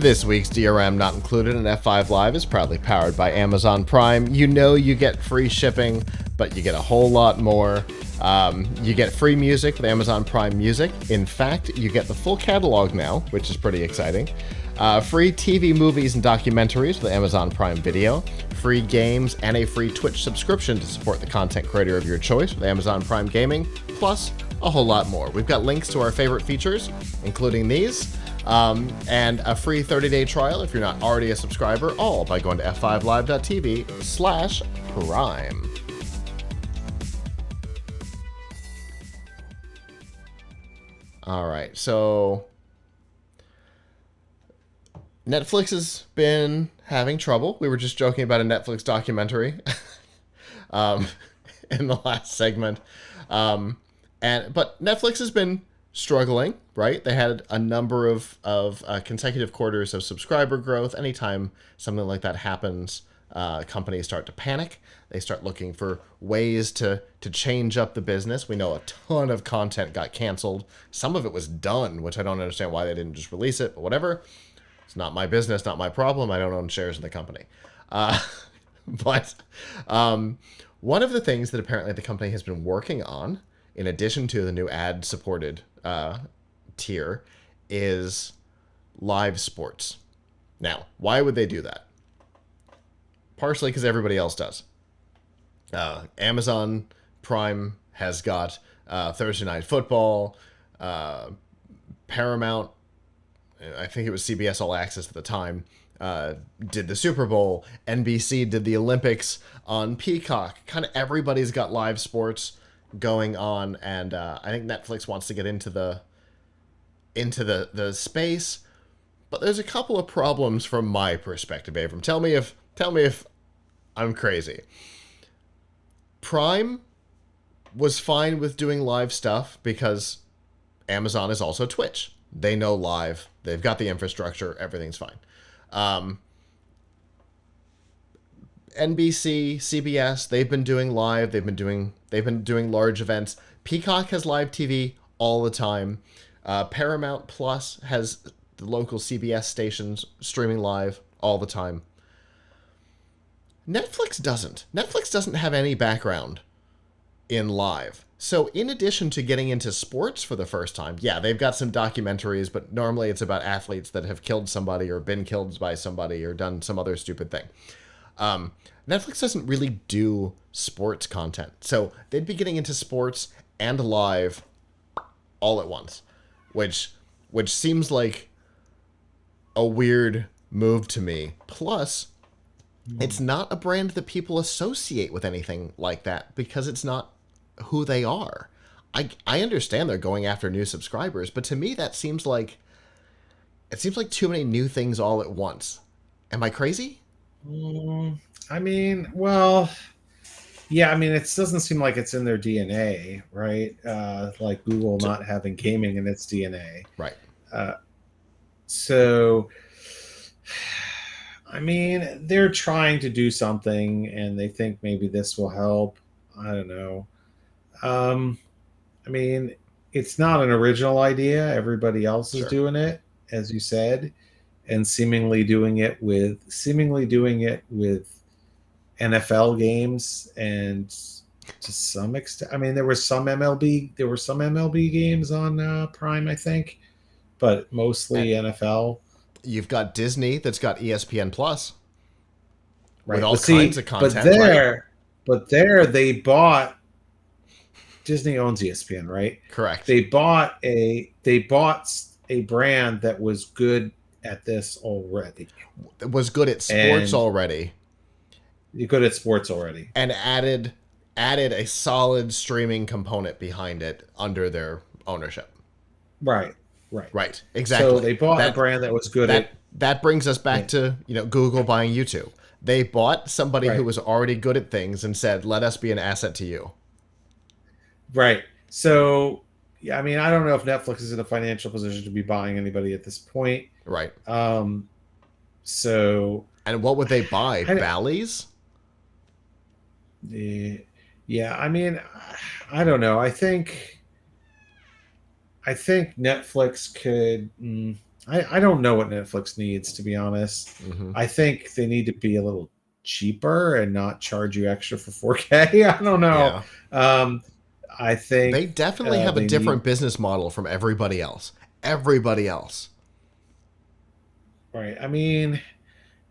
This week's DRM Not Included in F5 Live is proudly powered by Amazon Prime. You know you get free shipping, but you get a whole lot more. You get free music with Amazon Prime Music. In fact, you get the full catalog now, which is pretty exciting. Free TV, movies, and documentaries with Amazon Prime Video. Free games and a free Twitch subscription to support the content creator of your choice with Amazon Prime Gaming. Plus, a whole lot more. We've got links to our favorite features, including these. And a free 30-day trial if you're not already a subscriber, all by going to f5live.tv/prime. All right, so Netflix has been having trouble. We were just joking about a Netflix documentary in the last segment. But Netflix has been struggling, right? They had a number of consecutive quarters of subscriber growth. Anytime something like that happens, companies start to panic. They start looking for ways to change up the business. We know a ton of content got canceled. Some of it was done, which I don't understand why they didn't just release it, but whatever. It's not my business, not my problem. I don't own shares in the company. But one of the things that apparently the company has been working on, in addition to the new ad-supported tier, is live sports. Now, why would they do that? Partially because everybody else does. Amazon Prime has got Thursday Night Football, Paramount, I think it was CBS All Access at the time, did the Super Bowl, NBC did the Olympics on Peacock. Kind of everybody's got live sports going on, and I think Netflix wants to get into the space, but there's a couple of problems from my perspective. Abram, tell me if I'm crazy. Prime was fine with doing live stuff because Amazon is also Twitch. They know live. They've got the infrastructure. Everything's fine. NBC, CBS, they've been doing live. They've been doing large events. Peacock has live TV all the time. Paramount Plus has the local CBS stations streaming live all the time. Netflix doesn't. Netflix doesn't have any background in live. So in addition to getting into sports for the first time, yeah, they've got some documentaries, but normally it's about athletes that have killed somebody or been killed by somebody or done some other stupid thing. Netflix doesn't really do sports content. So they'd be getting into sports and live all at once, which seems like a weird move to me. Plus, it's not a brand that people associate with anything like that because it's not who they are. I understand they're going after new subscribers, but to me that seems like too many new things all at once. Am I crazy? I mean, well, yeah, I mean, it doesn't seem like it's in their DNA, right? Like Google not having gaming in its DNA. Right. So, I mean, they're trying to do something and they think maybe this will help. I don't know. I mean, it's not an original idea. Everybody else is doing it, as you said, and seemingly doing it with NFL games and to some extent. I mean, there were some MLB games on Prime, I think, but mostly NFL. You've got Disney that's got ESPN Plus, right? With all kinds of content. But there they bought. Disney owns ESPN, right? Correct. They bought a brand that was good at this already. It was good at sports already. You're good at sports already. And added a solid streaming component behind it under their ownership. Right. Exactly. So they bought a brand that was good at. That brings us back to Google buying YouTube. They bought somebody who was already good at things and said, "Let us be an asset to you." Right. So, yeah, I mean, I don't know if Netflix is in a financial position to be buying anybody at this point. Right. So. And what would they buy? Bally's? Yeah. I mean, I don't know. I think Netflix could. I don't know what Netflix needs, to be honest. Mm-hmm. I think they need to be a little cheaper and not charge you extra for 4K. I don't know. Yeah. Um, I think They definitely have a they need different business model from everybody else. Everybody else. right. I mean,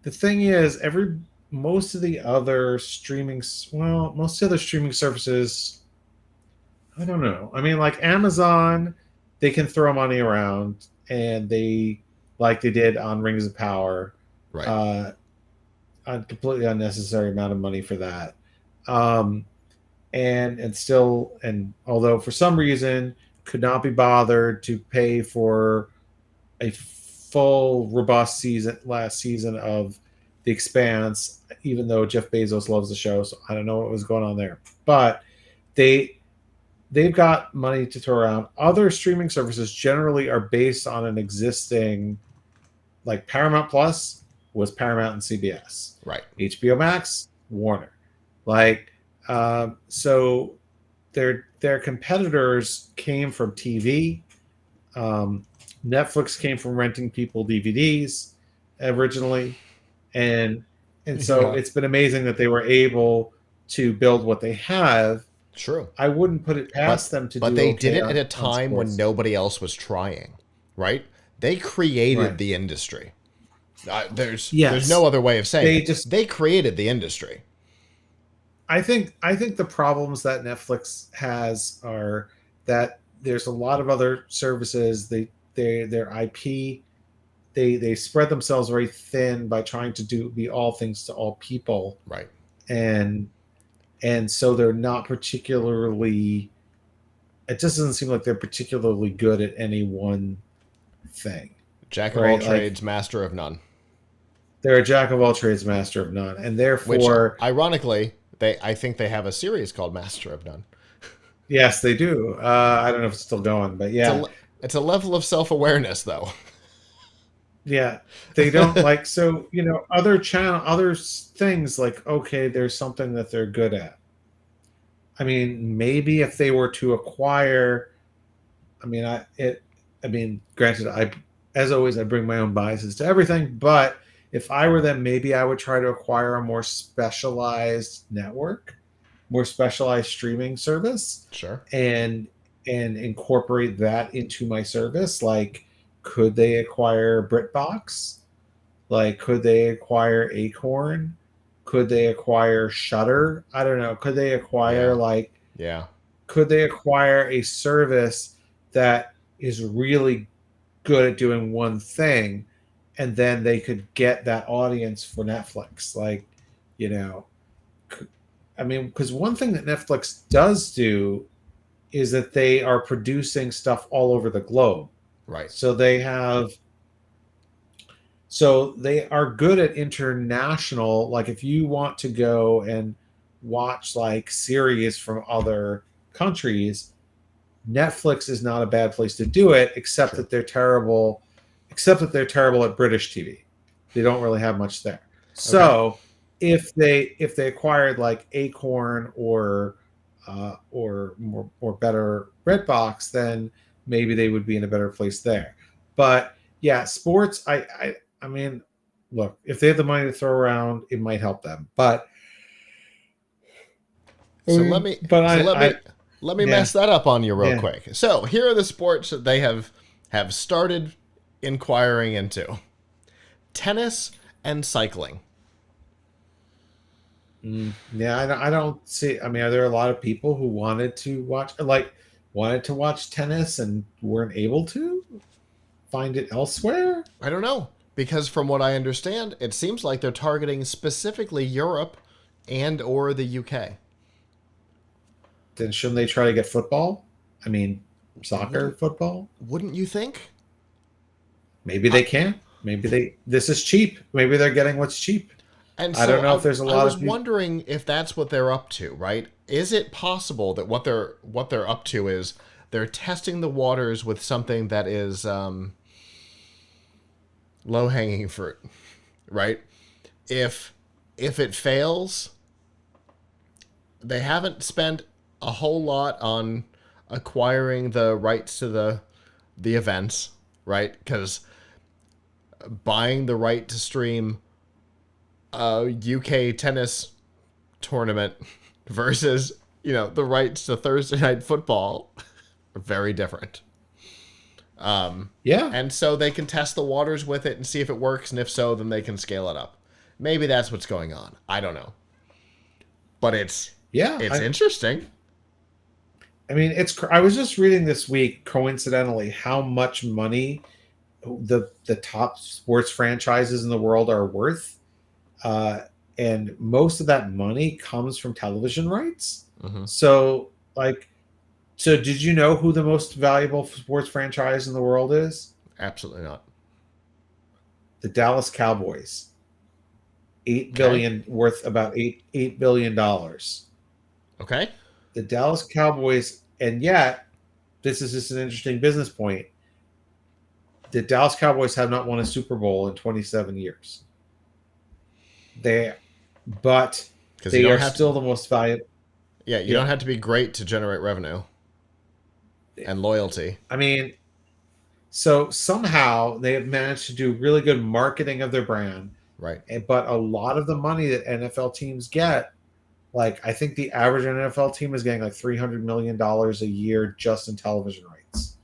the thing is, every most of the other most of the other streaming services, I don't know. I mean, like Amazon, they can throw money around, and like they did on Rings of Power, Right. uh, a completely unnecessary amount of money for that. Um, and although for some reason could not be bothered to pay for a full robust last season of The Expanse, even though Jeff Bezos loves the show, so I don't know what was going on there. But they they've got money to throw around. Other streaming services generally are based on an existing, like Paramount Plus was Paramount and CBS, Right. HBO Max, Warner. Like, so their competitors came from TV. Um, Netflix came from renting people DVDs originally, and so Yeah. it's been amazing that they were able to build what they have. True. I wouldn't put it past them to But do they did okay it at a on time when sports. nobody else was trying, right? They created Right. the industry. There's no Yes. other way of saying They it. just They created the industry. I think the problems that Netflix has are that there's a lot of other services. Their IP, they spread themselves very thin by trying to be all things to all people, Right. and so they're not particularly, it just doesn't seem like they're particularly good at any one thing, Jack of all right? Like trades, master of none. they're a jack of all trades, master of none, and Which, therefore, ironically, I think they have a series called Master of None. yes, they do. I don't know if it's still going, but It's yeah. a level of self awareness, though. Yeah, they don't like, so other things, like, okay, there's something that they're good at. I mean, maybe if they were to acquire, I mean, granted, I, as always, I bring my own biases to everything, but if I were them, maybe I would try to acquire a more specialized network, more specialized streaming service, Sure. and incorporate that into my service. Like, could they acquire BritBox? Like, could they acquire Acorn? Could they acquire Shutter? I don't know. Could they acquire, Yeah. like, Yeah. could they acquire a service that is really good at doing one thing, and then they could get that audience for Netflix? Like, you know, I mean, because one thing that Netflix does do is that they are producing stuff all over the globe. Right. So they are good at international. Like, if you want to go and watch like series from other countries, Netflix is not a bad place to do it, except True. that they're terrible. Except that they're terrible at British TV. They don't really have much there. Okay. So if they acquired like Acorn or more better Redbox, then maybe they would be in a better place there. But yeah, sports. I mean, look, if they have the money to throw around, it might help them. But So let me but so let I me let me yeah, mess that up on you real yeah. quick. So here are the sports that they have started inquiring into: tennis and cycling. Yeah, I don't see. I mean, are there a lot of people who wanted to watch tennis and weren't able to find it elsewhere? I don't know, because from what I understand, it seems like they're targeting specifically Europe and or the UK. Then shouldn't they try to get football? I mean, soccer, Wouldn't football? wouldn't you think? Maybe I, they can. Maybe this is cheap. Maybe they're getting what's cheap. and I don't so know if there's a I lot was of people. wondering if that's what they're up to, right? Is it possible that what they're up to is they're testing the waters with something that is low hanging fruit, right? If it fails, they haven't spent a whole lot on acquiring the rights to the events, right? Because buying the right to stream a UK tennis tournament versus, the rights to Thursday Night Football are very different. Yeah. And so they can test the waters with it and see if it works, and if so, then they can scale it up. Maybe that's what's going on. I don't know. But it's interesting. I mean, I was just reading this week, coincidentally, how much money the top sports franchises in the world are worth. And most of that money comes from television rights. Mm-hmm. So did you know who the most valuable sports franchise in the world is? Absolutely not. The Dallas Cowboys. Worth about $8 billion. Okay. The Dallas Cowboys, and yet, this is just an interesting business point. The Dallas Cowboys have not won a Super Bowl in 27 years. They are still the most valuable. Yeah, you don't have to be great to generate revenue and loyalty. I mean, so somehow they have managed to do really good marketing of their brand. Right. But a lot of the money that NFL teams get, I think the average NFL team is getting $300 million a year just in television rights.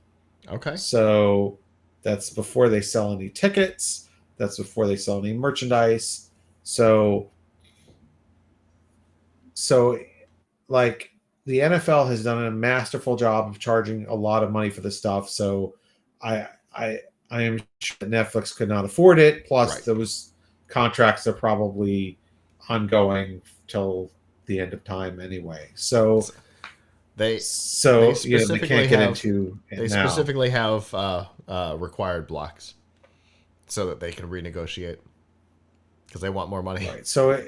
Okay. So that's before they sell any tickets. That's before they sell any merchandise. So the NFL has done a masterful job of charging a lot of money for this stuff. So I am sure that Netflix could not afford it. Plus, those contracts are probably ongoing till the end of time anyway. So they can't get into it they now. specifically have required blocks so that they can renegotiate because they want more money. Right. So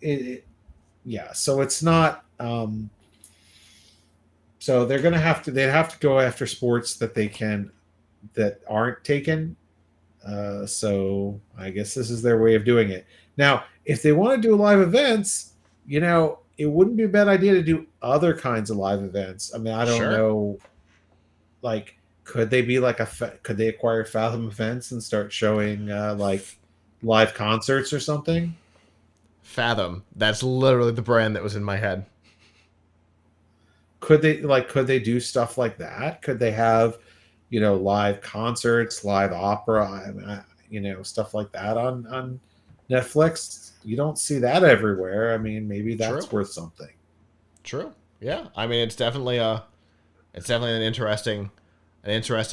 it's not. So they're going to have to go after sports that aren't taken. So I guess this is their way of doing it. Now, if they want to do live events, it wouldn't be a bad idea to do other kinds of live events. I mean, I don't know. Could they be could they acquire Fathom Events and start showing live concerts or something? Fathom. That's literally the brand that was in my head. Could they do stuff like that? Could they have, live concerts, live opera, stuff like that on Netflix? You don't see that everywhere. I mean, maybe that's worth something. True. Yeah. I mean, it's definitely an interesting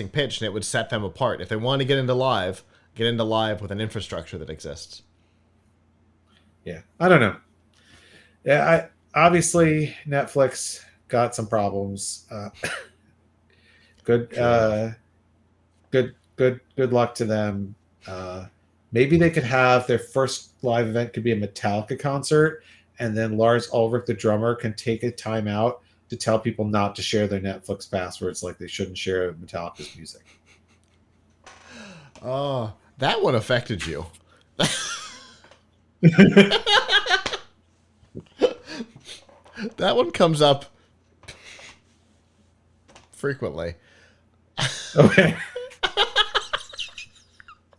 pitch, and it would set them apart. If they want to get into live with an infrastructure that exists. Yeah. I don't know. Yeah. Obviously Netflix got some problems. Good luck to them. Maybe they could have their first live event could be a Metallica concert, and then Lars Ulrich, the drummer, can take a time out to tell people not to share their Netflix passwords, like they shouldn't share Metallica's music. Oh, that one affected you. That one comes up frequently. Okay.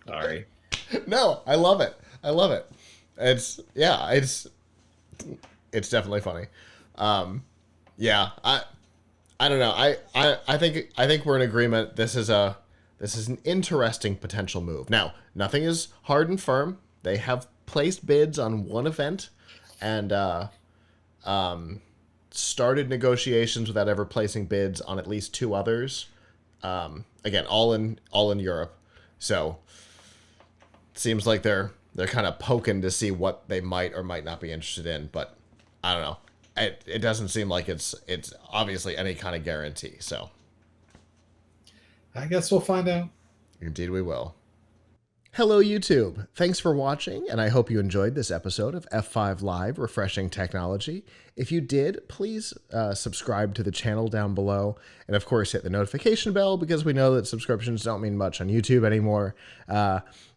Sorry. No, I love it. It's definitely funny. Yeah, I don't know. I think we're in agreement. This is an interesting potential move. Now, nothing is hard and firm. They have placed bids on one event and started negotiations without ever placing bids on at least two others. Again, all in Europe. So it seems like they're kind of poking to see what they might or might not be interested in, but I don't know. It doesn't seem like it's obviously any kind of guarantee. So I guess we'll find out. Indeed we will. Hello, YouTube. Thanks for watching, and I hope you enjoyed this episode of F5 Live Refreshing Technology. If you did, please subscribe to the channel down below, and of course hit the notification bell because we know that subscriptions don't mean much on YouTube anymore.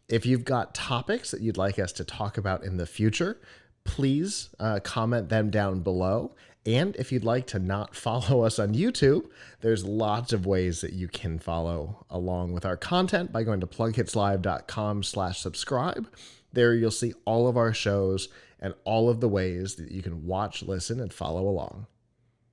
If you've got topics that you'd like us to talk about in the future, please comment them down below. And if you'd like to not follow us on YouTube, there's lots of ways that you can follow along with our content by going to plughitslive.com/subscribe. There you'll see all of our shows and all of the ways that you can watch, listen, and follow along.